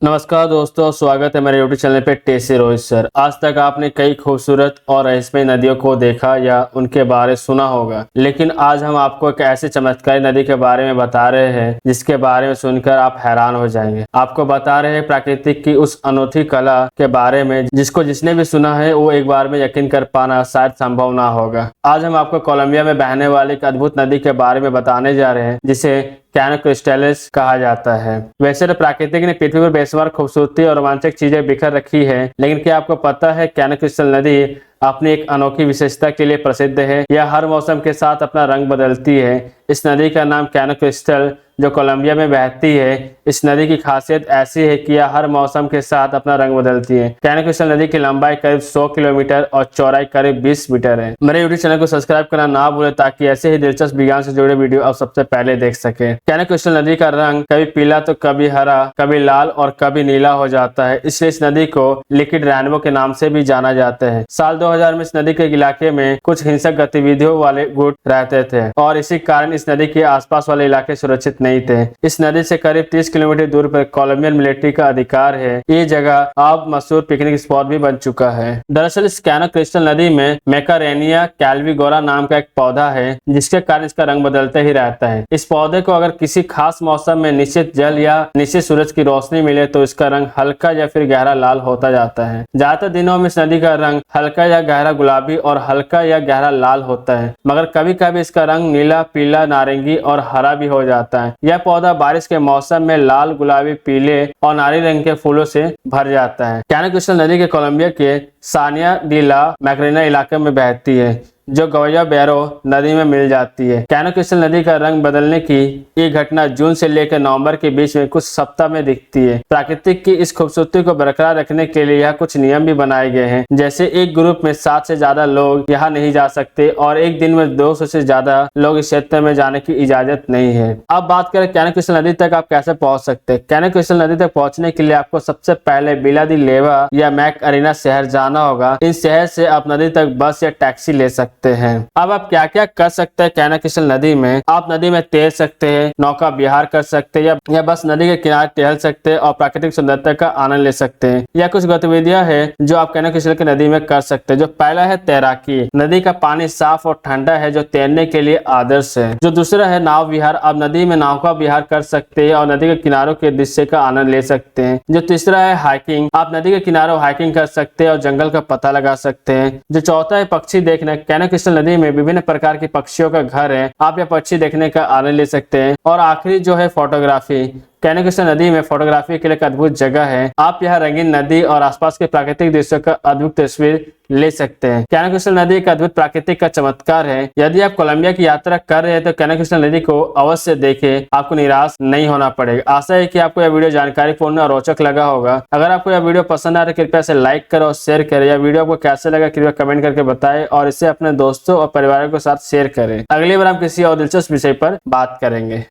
नमस्कार दोस्तों, स्वागत है मेरे यूट्यूब चैनल पे टेसी रोहित सर। आज तक आपने कई खूबसूरत और रहस्यमय नदियों को देखा या उनके बारे सुना होगा, लेकिन आज हम आपको एक ऐसी चमत्कारी नदी के बारे में बता रहे हैं जिसके बारे में सुनकर आप हैरान हो जाएंगे। आपको बता रहे हैं प्राकृतिक की उस अनोखी कला के बारे में जिसको जिसने भी सुना है वो एक बार में यकीन कर पाना शायद संभव ना होगा। आज हम आपको कोलंबिया में बहने वाली एक अद्भुत नदी के बारे में बताने जा रहे हैं जिसे कैनो क्रिस्टलिस कहा जाता है। वैसे तो प्राकृतिक ने पृथ्वी पर बेशुमार खूबसूरती और रोमांचक चीजें बिखर रखी है, लेकिन क्या आपको पता है कैनो क्रिस्टल नदी अपनी एक अनोखी विशेषता के लिए प्रसिद्ध है। यह हर मौसम के साथ अपना रंग बदलती है। इस नदी का नाम कैनो क्रिस्टल जो कोलंबिया में बहती है। इस नदी की खासियत ऐसी है कि यह हर मौसम के साथ अपना रंग बदलती है। कैनो क्रिस्टल नदी की लंबाई करीब 100 किलोमीटर और चौड़ाई करीब 20 मीटर है। मेरे यूट्यूब चैनल को सब्सक्राइब करना ना भूलें ताकि ऐसे ही दिलचस्प विज्ञान से जुड़े वीडियो आप सबसे पहले देख सके। कैनो क्रिस्टल नदी का रंग कभी पीला तो कभी हरा, कभी लाल और कभी नीला हो जाता है, इसलिए इस नदी को लिक्विड रेनबो के नाम से भी जाना जाता है। साल 2000 में इस नदी के इलाके में कुछ हिंसक गतिविधियों वाले गुट रहते थे और इसी कारण इस नदी के आसपास वाले इलाके सुरक्षित नहीं थे। इस नदी से करीब 30 किलोमीटर दूर पर कोलंबियन मिलिट्री का अधिकार है। ये जगह अब मशहूर पिकनिक स्पॉट भी बन चुका है। दरअसल इस कैनो क्रिस्टल नदी में मैकारेनिया कैल्विगोरा नाम का एक पौधा है जिसके कारण इसका रंग बदलते ही रहता है। इस पौधे को अगर किसी खास मौसम में निश्चित जल या निश्चित सूरज की रोशनी मिले तो इसका रंग हल्का या फिर गहरा लाल होता जाता है। ज्यादातर दिनों में इस नदी का रंग हल्का या गहरा गुलाबी और हल्का या गहरा लाल होता है, मगर कभी कभी इसका रंग नीला, पीला, नारंगी और हरा भी हो जाता है। यह पौधा बारिश के मौसम में लाल, गुलाबी, पीले और नारंगी रंग के फूलों से भर जाता है। कैनो क्रिस्टल नदी के कोलंबिया के सानिया डी ला मैकरेना इलाके में बहती है जो गवैया बैरो नदी में मिल जाती है। कैनो क्रिस्टल नदी का रंग बदलने की ये घटना जून से लेकर नवंबर के बीच में कुछ सप्ताह में दिखती है। प्राकृतिक की इस खूबसूरती को बरकरार रखने के लिए यहाँ कुछ नियम भी बनाए गए हैं, जैसे एक ग्रुप में 7 से ज्यादा लोग यहाँ नहीं जा सकते और एक दिन में 200 से ज्यादा लोग इस क्षेत्र में जाने की इजाजत नहीं है। अब बात करें कैनो क्रिस्टल नदी तक आप कैसे पहुंच सकते हैं। कैनो क्रिस्टल नदी तक पहुंचने के लिए आपको सबसे पहले विला दी लेवा या मैकरेना शहर जाना होगा। इस शहर से आप नदी तक बस या टैक्सी ले सकते हैं। अब आप क्या क्या कर सकते हैं कैनो क्रिस्टल नदी में। आप नदी में तैर सकते हैं, नौका विहार कर सकते हैं या बस नदी के किनारे टहल सकते हैं और प्राकृतिक सुंदरता का आनंद ले सकते हैं। या कुछ गतिविधियां हैं जो आप कैनो क्रिस्टल की नदी में कर सकते हैं। जो पहला है तैराकी। नदी का पानी साफ और ठंडा है जो तैरने के लिए आदर्श है। जो दूसरा है नाव विहार। आप नदी में नाव का विहार कर सकते हैं और नदी के किनारों के दृश्य का आनंद ले सकते हैं। जो तीसरा है हाइकिंग। आप नदी के किनारों हाइकिंग कर सकते हैं और जंगल का पता लगा सकते हैं। जो चौथा है पक्षी देखना। कैनो क्रिस्टल नदी में विभिन्न प्रकार के पक्षियों का घर है, आप यह पक्षी देखने का आनंद ले सकते हैं। और आखिरी जो है फोटोग्राफी। कैनो क्रिस्टल नदी में फोटोग्राफी के लिए एक अद्भुत जगह है। आप यहाँ रंगीन नदी और आसपास के प्राकृतिक दृश्यों का अद्भुत तस्वीर ले सकते हैं। कैनो क्रिस्टल नदी एक अद्भुत प्राकृतिक का चमत्कार है। यदि आप कोलंबिया की यात्रा कर रहे हैं तो कैनो क्रिस्टल नदी को अवश्य देखें, आपको निराश नहीं होना पड़ेगा। आशा है कि आपको यह वीडियो जानकारीपूर्ण और रोचक लगा होगा। अगर आपको यह वीडियो पसंद आ रहा है कृपया इसे लाइक करें और शेयर करें। यह वीडियो आपको कैसे लगा कृपया कमेंट करके बताएं और इसे अपने दोस्तों और परिवार के साथ शेयर करें। अगली बार हम किसी और दिलचस्प विषय पर बात करेंगे।